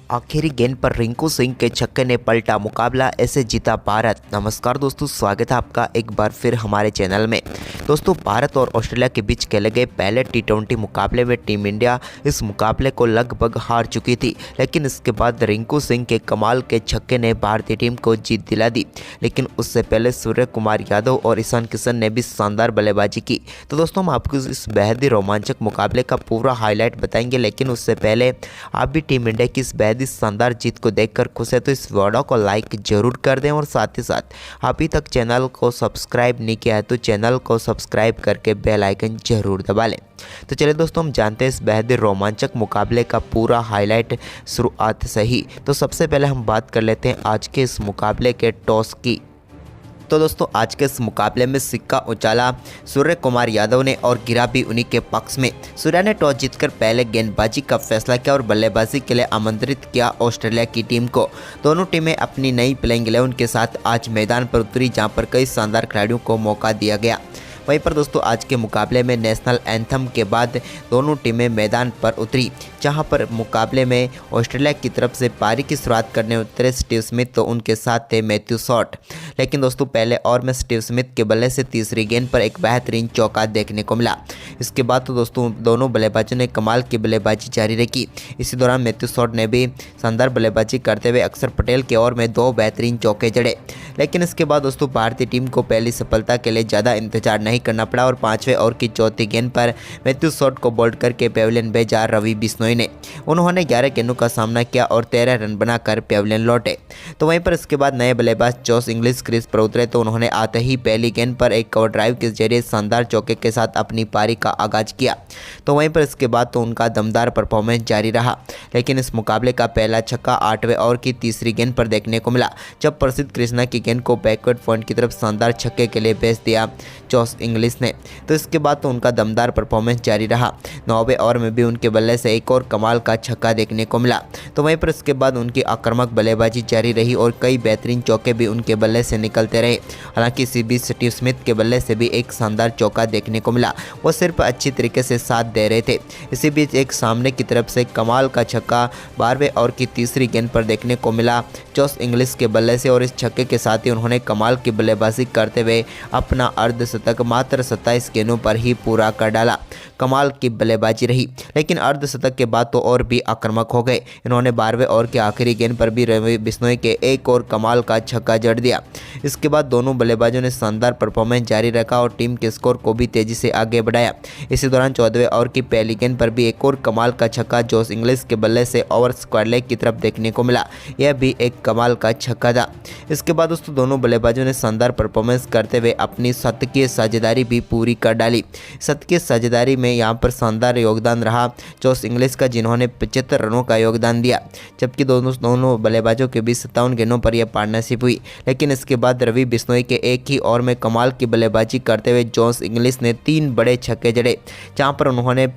आखिरी गेंद पर रिंकू सिंह के छक्के ने पलटा मुकाबला, ऐसे जीता भारत। नमस्कार दोस्तों, स्वागत है आपका एक बार फिर हमारे चैनल में। दोस्तों, भारत और ऑस्ट्रेलिया के बीच खेले गए पहले टी20 मुकाबले में टीम इंडिया इस मुकाबले को लगभग हार चुकी थी, लेकिन इसके बाद रिंकू सिंह के कमाल के छक्के ने भारतीय टीम को जीत दिला दी। लेकिन उससे पहले सूर्य कुमार यादव और ईशान किशन ने भी शानदार बल्लेबाजी की। तो दोस्तों, हम आपको इस बेहद ही रोमांचक मुकाबले का पूरा हाईलाइट बताएंगे, लेकिन उससे पहले आप भी टीम इंडिया की इस बेहद इस शानदार जीत को देखकर खुश है तो इस वीडियो को लाइक जरूर कर दें और साथ ही साथ अभी तक चैनल को सब्सक्राइब नहीं किया है तो चैनल को सब्सक्राइब करके बेल आइकन जरूर दबा लें। तो चलिए दोस्तों, हम जानते हैं इस बेहद रोमांचक मुकाबले का पूरा हाईलाइट शुरुआत से ही। तो सबसे पहले हम बात कर लेते हैं आज के इस मुकाबले के टॉस की। तो दोस्तों, आज के इस मुकाबले में सिक्का उछाला सूर्य कुमार यादव ने और गिरा भी उन्हीं के पक्ष में। सूर्य ने टॉस जीतकर पहले गेंदबाजी का फैसला किया और बल्लेबाजी के लिए आमंत्रित किया ऑस्ट्रेलिया की टीम को। दोनों टीमें अपनी नई प्लेइंग 11 के साथ आज मैदान पर उतरी, जहां पर कई शानदार खिलाड़ियों को मौका दिया गया। वहीं पर दोस्तों, आज के मुकाबले में नेशनल एंथम के बाद दोनों टीमें मैदान पर उतरी, जहां पर मुकाबले में ऑस्ट्रेलिया की तरफ से पारी की शुरुआत करने उतरे स्टीव स्मिथ, तो उनके साथ थे मैथ्यू शॉट। लेकिन दोस्तों, पहले ओवर में स्टीव स्मिथ के बल्ले से तीसरी गेंद पर एक बेहतरीन चौका देखने को मिला। इसके बाद तो दोस्तों, दोनों बल्लेबाजों ने कमाल की बल्लेबाजी जारी रखी। इसी दौरान मैथ्यू शॉट ने भी शानदार बल्लेबाजी करते हुए अक्षर पटेल के ओवर में 2 बेहतरीन चौके जड़े। लेकिन इसके बाद दोस्तों, भारतीय टीम को पहली सफलता के लिए ज़्यादा इंतजार नहीं करना पड़ा और 5वें ओवर की चौथी गेंद पर मैथ्यू शॉट को बोल्ड करके पेविलियन भेजा रवि बिश्नोई ने। उन्होंने 11 गेंदों का सामना किया और 13 रन बनाकर पेविलियन लौटे। तो वहीं पर इसके बाद नए बल्लेबाज जॉस इंग्लिश क्रीज पर उतरे, तो उन्होंने आते ही पहली गेंद पर एक कवर ड्राइव के जरिए शानदार चौके के साथ अपनी पारी का आगाज किया। तो वहीं पर इसके बाद तो उनका दमदार परफॉर्मेंस जारी रहा। लेकिन इस मुकाबले का पहला छक्का 8वें ओवर की तीसरी गेंद पर देखने को मिला, जब प्रसिद्ध कृष्णा की गेंद को बैकवर्ड पॉइंट की तरफ शानदार छक्के के लिए भेज दिया जॉस इंग्लिश ने। तो इसके बाद तो उनका दमदार परफॉर्मेंस जारी रहा। 9वें ओवर में भी उनके बल्ले से एक और कमाल का छक्का देखने को मिला। तो वहीं पर इसके बाद उनकी आक्रामक बल्लेबाजी जारी रही और कई बेहतरीन चौके भी उनके बल्ले से निकलते रहे। हालांकि इसी बीच स्टीव स्मिथ के बल्ले से भी एक शानदार चौका देखने को मिला, वो सिर्फ अच्छी तरीके से साथ दे रहे थे। इसी बीच एक सामने की तरफ से कमाल का छक्का 12वें ओवर की तीसरी गेंद पर देखने को मिला जॉस इंग्लिश के बल्ले से, और इस छक्के के साथ ही उन्होंने कमाल की बल्लेबाजी करते हुए अपना अर्धशतक मात्र 27 गेंदों पर ही पूरा कर डाला। कमाल की बल्लेबाजी रही, लेकिन अर्धशतक के बाद तो और भी आक्रामक हो गए। इन्होंने 12वें ओवर की आखिरी गेंद पर भी रवि बिश्नोई के एक और कमाल का छक्का जड़ दिया। इसके बाद दोनों बल्लेबाजों ने शानदार परफॉर्मेंस जारी रखा और टीम के स्कोर को भी तेजी से आगे बढ़ाया। इसी दौरान 14वें ओवर की पहली गेंद पर भी एक और कमाल का छक्का जॉस इंग्लिश के बल्ले से ओवर स्क्वायर लेग की तरफ देखने को मिला। यह भी एक कमाल का छक्का था। इसके बाद दोस्तों, दोनों बल्लेबाजों ने शानदार परफॉर्मेंस करते हुए अपनी शतकीय साझेदारी भी पूरी कर डाली। शतकीय साझेदारी में यहाँ पर शानदार योगदान रहा जॉस इंग्लिश का, जिन्होंने 75 रनों का योगदान दिया, जबकि दोनों बल्लेबाजों के बीच 57 गेंदों पर यह पार्टनरशिप हुई। लेकिन इसके बाद रवि बिश्नोई के एक ही ओवर में कमाल की बल्लेबाजी करते हुए जॉस इंग्लिश ने 3 बड़े छक्के जड़े, जहां पर उन्होंने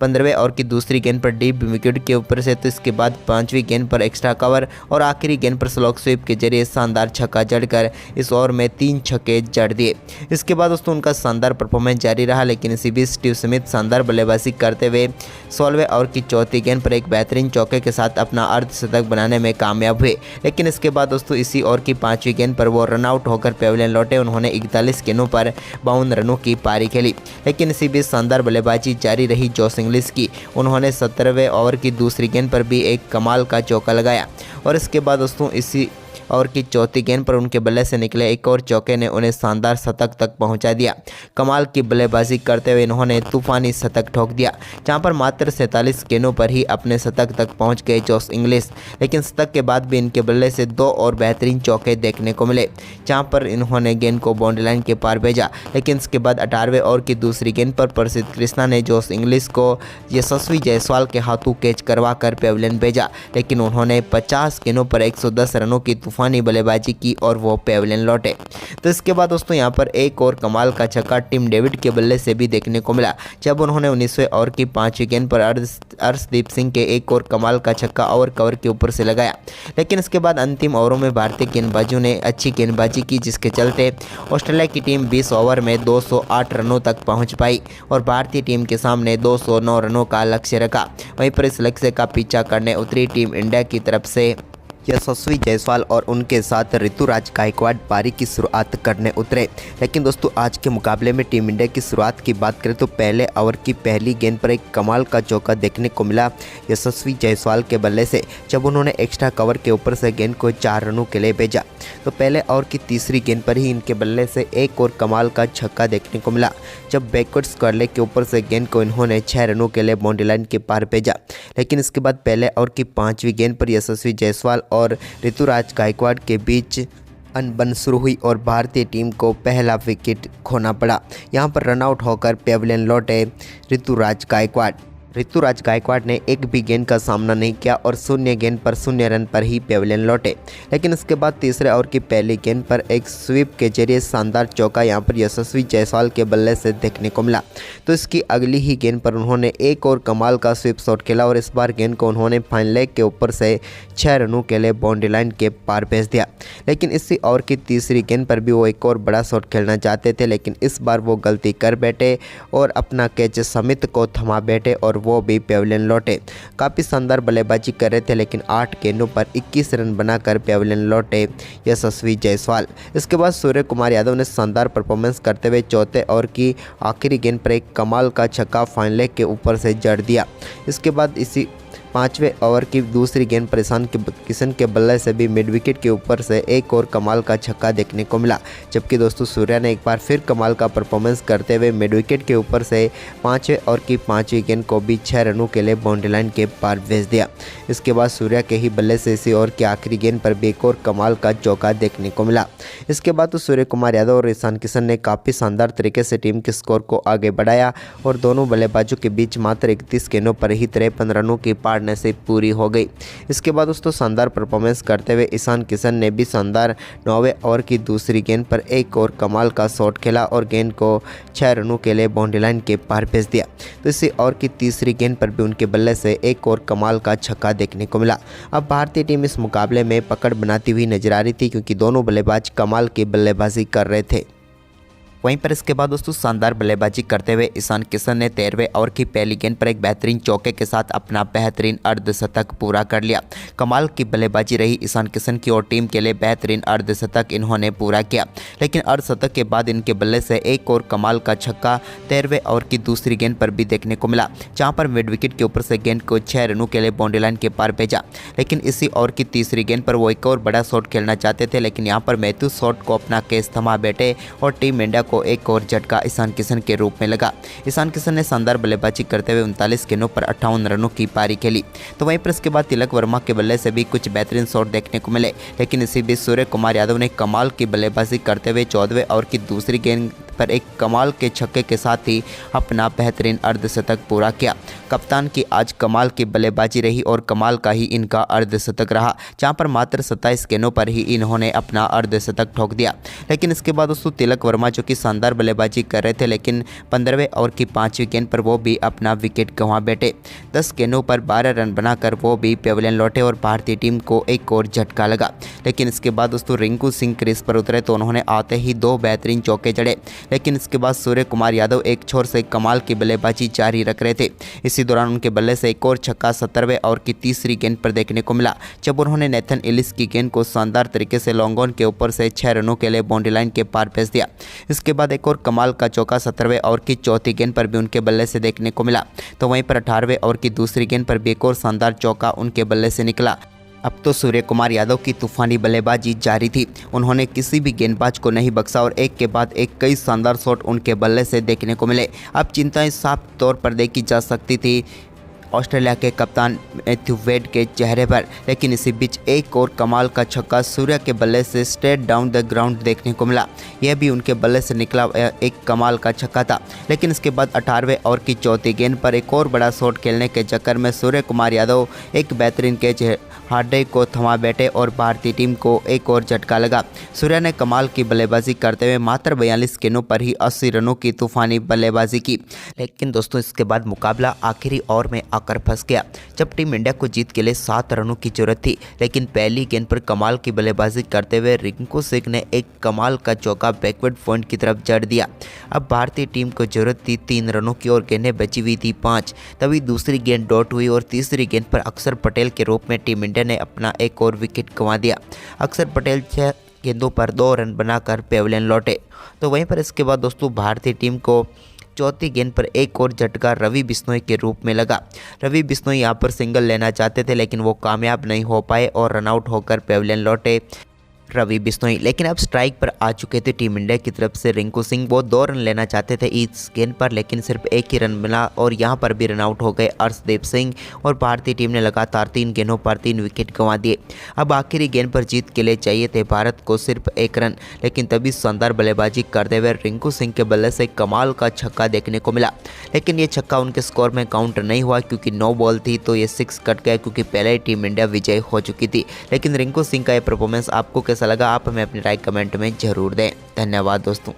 15वें ओवर की दूसरी गेंद पर डीप विकेट के ऊपर से, तो इसके बाद 5वीं गेंद पर एक्स्ट्रा कवर और आखिरी गेंद पर स्लॉग स्वीप के जरिए शानदार छक्का जड़कर इस ओवर में 3 छक्के जड़ दिए। इसके बाद दोस्तों, उनका शानदार परफॉर्मेंस जारी रहा। लेकिन इसी बीच स्टीव स्मिथ शानदार बल्लेबाजी करते हुए 16वें ओवर की चौथी गेंद पर एक बेहतरीन चौके के साथ अपना अर्धशतक बनाने में कामयाब हुए। लेकिन इसके बाद दोस्तों, इसी ओवर की 5वीं गेंद पर वो रनआउट होकर पेविलियन लौटे। उन्होंने 41 गेंदों पर 52 रनों की पारी खेली। लेकिन इसी बीच शानदार बल्लेबाजी जारी रही जॉस इंग्लिश की। उन्होंने 17वें ओवर की दूसरी गेंद पर भी एक कमाल का चौका लगाया और इसके बाद दोस्तों, इसी ओवर की चौथी गेंद पर उनके बल्ले से निकले एक और चौके ने उन्हें शानदार शतक तक पहुंचा दिया। कमाल की बल्लेबाजी करते हुए इन्होंने तूफानी शतक ठोक दिया, जहां पर मात्र 47 गेंदों पर ही अपने शतक तक पहुंच गए जॉस इंग्लिश। लेकिन शतक के बाद भी इनके बल्ले से 2 और बेहतरीन चौके देखने को मिले, जहां पर इन्होंने गेंद को बाउंड्री लाइन के पार भेजा। लेकिन इसके बाद 18वें ओवर की दूसरी गेंद पर प्रसिद्ध कृष्णा ने जॉस इंग्लिश को यशस्वी जायसवाल के हाथों कैच करवा कर पेविलियन भेजा। लेकिन उन्होंने 50 गेंदों पर 110 रनों की तूफानी तूफानी बल्लेबाजी की और वो पेविलियन लौटे। तो इसके बाद दोस्तों यहाँ पर एक और कमाल का छक्का टिम डेविड के बल्ले से भी देखने को मिला, जब उन्होंने 19वें ओवर की 5वीं गेंद पर अर्शदीप सिंह के एक और कमाल का छक्का ओवर कवर के ऊपर से लगाया। लेकिन इसके बाद अंतिम ओवरों में भारतीय गेंदबाजों ने अच्छी गेंदबाजी की, जिसके चलते ऑस्ट्रेलिया की टीम 20 ओवर में 208 रनों तक पहुंच पाई और भारतीय टीम के सामने 209 रनों का लक्ष्य रखा। वहीं पर इस लक्ष्य का पीछा करने उतरी टीम इंडिया की तरफ से यशस्वी जायसवाल और उनके साथ ऋतुराज गायकवाड़ पारी की शुरुआत करने उतरे। लेकिन दोस्तों आज के मुकाबले में टीम इंडिया की शुरुआत की बात करें तो पहले ओवर की पहली गेंद पर एक कमाल का चौका देखने को मिला यशस्वी जायसवाल के बल्ले से, जब उन्होंने एक्स्ट्रा कवर के ऊपर से गेंद को 4 रनों के लिए भेजा। तो पहले ओवर की तीसरी गेंद पर ही इनके बल्ले से एक और कमाल का छक्का देखने को मिला, जब बैकवर्ड्स कर्ले के ऊपर से गेंद को इन्होंने 6 रनों के लिए बाउंड्री लाइन के पार भेजा। लेकिन इसके बाद पहले ओवर की 5वीं गेंद पर यशस्वी जायसवाल और ऋतुराज गायकवाड़ के बीच अनबन शुरू हुई और भारतीय टीम को पहला विकेट खोना पड़ा। यहां पर रनआउट होकर पेविलियन लौटे ऋतुराज गायकवाड़ ने एक भी गेंद का सामना नहीं किया और 0 गेंद पर 0 रन पर ही पेविलियन लौटे। लेकिन इसके बाद तीसरे ओवर की पहली गेंद पर एक स्वीप के जरिए शानदार चौका यहां पर यशस्वी जायसवाल के बल्ले से देखने को मिला। तो इसकी अगली ही गेंद पर उन्होंने एक और कमाल का स्वीप शॉट खेला और इस बार गेंद को उन्होंने फाइन लेग के ऊपर से 6 रनों के लिए बाउंड्री लाइन के पार भेज दिया। लेकिन इसी ओवर की तीसरी गेंद पर भी वो एक और बड़ा शॉट खेलना चाहते थे, लेकिन इस बार वो गलती कर बैठे और अपना कैच समित को थमा बैठे और वो भी पेविलियन लौटे। काफ़ी शानदार बल्लेबाजी कर रहे थे, लेकिन 8 गेंदों पर 21 रन बनाकर पेविलियन लौटे यशस्वी जायसवाल। इसके बाद सूर्य कुमार यादव ने शानदार परफॉर्मेंस करते हुए चौथे ओवर की आखिरी गेंद पर एक कमाल का छक्का फाइन लेग के ऊपर से जड़ दिया। इसके बाद इसी 5वें ओवर की दूसरी गेंद पर ईशान किशन के बल्ले से भी मिड विकेट के ऊपर से एक और कमाल का छक्का देखने को मिला, जबकि दोस्तों सूर्या ने एक बार फिर कमाल का परफॉर्मेंस करते हुए मिड विकेट के ऊपर से 5वें ओवर की 5वीं गेंद को भी 6 रनों के लिए बाउंड्री लाइन के पार भेज दिया। इसके बाद सूर्या के ही बल्ले से इसी ओवर की आखिरी गेंद पर भी एक और कमाल का चौका देखने को मिला। इसके बाद तो सूर्य कुमार यादव और ईशान किशन ने काफ़ी शानदार तरीके से टीम के स्कोर को आगे बढ़ाया और दोनों बल्लेबाजों के बीच मात्र 31 गेंदों पर ही 53 रनों की पार से पूरी हो गई। इसके बाद दोस्तों शानदार परफॉर्मेंस करते हुए ईशान किशन ने भी शानदार 9वें ओवर की दूसरी गेंद पर एक और कमाल का शॉट खेला और गेंद को 6 रनों के लिए बाउंड्री लाइन के पार भेज दिया। तो इसी ओवर की तीसरी गेंद पर भी उनके बल्ले से एक और कमाल का छक्का देखने को मिला। अब भारतीय टीम इस मुकाबले में पकड़ बनाती हुई नजर आ रही थी, क्योंकि दोनों बल्लेबाज कमाल की बल्लेबाजी कर रहे थे। वहीं पर इसके बाद दोस्तों शानदार बल्लेबाजी करते हुए ईशान किशन ने 13वें ओवर की पहली गेंद पर एक बेहतरीन चौके के साथ अपना बेहतरीन अर्धशतक पूरा कर लिया। कमाल की बल्लेबाजी रही ईशान किशन की और टीम के लिए बेहतरीन अर्धशतक इन्होंने पूरा किया। लेकिन अर्धशतक के बाद इनके बल्ले से एक और कमाल का छक्का 13वें ओवर की दूसरी गेंद पर भी देखने को मिला, जहां पर मिड विकेट के ऊपर से गेंद को 6 रनों के लिए बाउंड्री लाइन के पार भेजा। लेकिन इसी ओवर की तीसरी गेंद पर वो एक और बड़ा शॉट खेलना चाहते थे, लेकिन यहाँ पर मैथ्यू शॉट को अपना केस थमा बैठे और टीम इंडिया को एक और झटका ईशान किशन के रूप में लगा। ईशान किशन ने शानदार बल्लेबाजी करते हुए 39 गेंदों पर 58 रनों की पारी खेली। तो वहीं पर इसके बाद तिलक वर्मा के बल्ले से भी कुछ बेहतरीन शॉट देखने को मिले, लेकिन इसी बीच सूर्य कुमार यादव ने कमाल की बल्लेबाजी करते हुए 14वें ओवर की दूसरी गेंद पर एक कमाल के छक्के के साथ ही अपना बेहतरीन अर्धशतक पूरा किया। कप्तान की आज कमाल की बल्लेबाजी रही और कमाल का ही इनका अर्धशतक रहा, जहां पर मात्र 27 गेंदों पर ही इन्होंने अपना अर्धशतक ठोक दिया। लेकिन इसके बाद दोस्तों तिलक वर्मा जो कि शानदार बल्लेबाजी कर रहे थे, लेकिन 15वें ओवर की 5वीं गेंद पर वो भी अपना विकेट गंवा बैठे। 10 गेंदों पर 12 रन बनाकर वो भी पेविलियन लौटे और भारतीय टीम को एक और झटका लगा। लेकिन इसके बाद दोस्तों रिंकू सिंह क्रीज पर उतरे तो उन्होंने आते ही 2 बेहतरीन चौके जड़े। लेकिन इसके बाद सूर्य कुमार यादव एक छोर से कमाल की बल्लेबाजी जारी रख रहे थे। इसी दौरान उनके बल्ले से एक और छक्का 17वें ओवर की तीसरी गेंद पर देखने को मिला, जब उन्होंने नेथन एलिस की गेंद को शानदार तरीके से लॉन्ग ऑन के ऊपर से 6 रनों के लिए बाउंड्री लाइन के पार भेज दिया। इसके बाद एक और कमाल का चौका 17वें ओवर की चौथी गेंद पर भी उनके बल्ले से देखने को मिला। तो वहीं पर 18वें ओवर की दूसरी गेंद पर भी एक और शानदार चौका उनके बल्ले से निकला। अब तो सूर्य कुमार यादव की तूफानी बल्लेबाजी जारी थी, उन्होंने किसी भी गेंदबाज को नहीं बख्शा और एक के बाद एक कई शानदार शॉट उनके बल्ले से देखने को मिले। अब चिंताएं साफ तौर पर देखी जा सकती थी ऑस्ट्रेलिया के कप्तान मैथ्यू वेड के चेहरे पर। लेकिन इसी बीच एक और कमाल का छक्का सूर्या के बल्ले से स्ट्रेट डाउन द ग्राउंड देखने को मिला। यह भी उनके बल्ले से निकला एक कमाल का छक्का था। लेकिन इसके बाद 18वें ओवर की चौथी गेंद पर एक और बड़ा शॉट खेलने के चक्कर में सूर्य कुमार यादव एक बेहतरीन कैच हार्डे को थमा बैठे और भारतीय टीम को एक और झटका लगा। सूर्या ने कमाल की बल्लेबाजी करते हुए मात्र 42 गेंदों पर ही 80 रनों की तूफानी बल्लेबाजी की। लेकिन दोस्तों इसके बाद मुकाबला आखिरी ओवर में आकर फंस गया, जब टीम इंडिया को जीत के लिए 7 रनों की जरूरत थी। लेकिन पहली गेंद पर कमाल की बल्लेबाजी करते हुए रिंकू सिंह ने एक कमाल का चौका बैकवर्ड पॉइंट की तरफ जड़ दिया। अब भारतीय टीम को जरूरत थी 3 रनों की और गेंदें बची हुई थी 5। तभी दूसरी गेंद डॉट हुई और तीसरी गेंद पर अक्षर पटेल के रूप में टीम इंडिया ने अपना एक और विकेट गंवा दिया। अक्षर पटेल 6 गेंदों पर 2 रन बनाकर पेविलियन लौटे। तो वहीं पर इसके बाद दोस्तों भारतीय टीम को चौथी गेंद पर एक और झटका रवि बिश्नोई के रूप में लगा। रवि बिश्नोई यहां पर सिंगल लेना चाहते थे, लेकिन वो कामयाब नहीं हो पाए और रनआउट होकर पेविलियन लौटे रवि बिश्नोई। लेकिन अब स्ट्राइक पर आ चुके थे टीम इंडिया की तरफ से रिंकू सिंह। वो 2 रन लेना चाहते थे इस गेंद पर, लेकिन सिर्फ एक ही रन मिला और यहां पर भी रनआउट हो गए अर्शदीप सिंह और भारतीय टीम ने लगातार 3 गेंदों पर 3 विकेट गंवा दिए। अब आखिरी गेंद पर जीत के लिए चाहिए थे भारत को सिर्फ 1 रन, लेकिन तभी शानदार बल्लेबाजी करते हुए रिंकू सिंह के बल्ले से कमाल का छक्का देखने को मिला। लेकिन ये छक्का उनके स्कोर में काउंट नहीं हुआ क्योंकि 9 बॉल थी, तो ये 6 कट गया क्योंकि पहले ही टीम इंडिया विजय हो चुकी थी। लेकिन रिंकू सिंह का ये परफॉर्मेंस आपको कैसा लगा, आप हमें अपनी राय कमेंट में जरूर दें। धन्यवाद दोस्तों।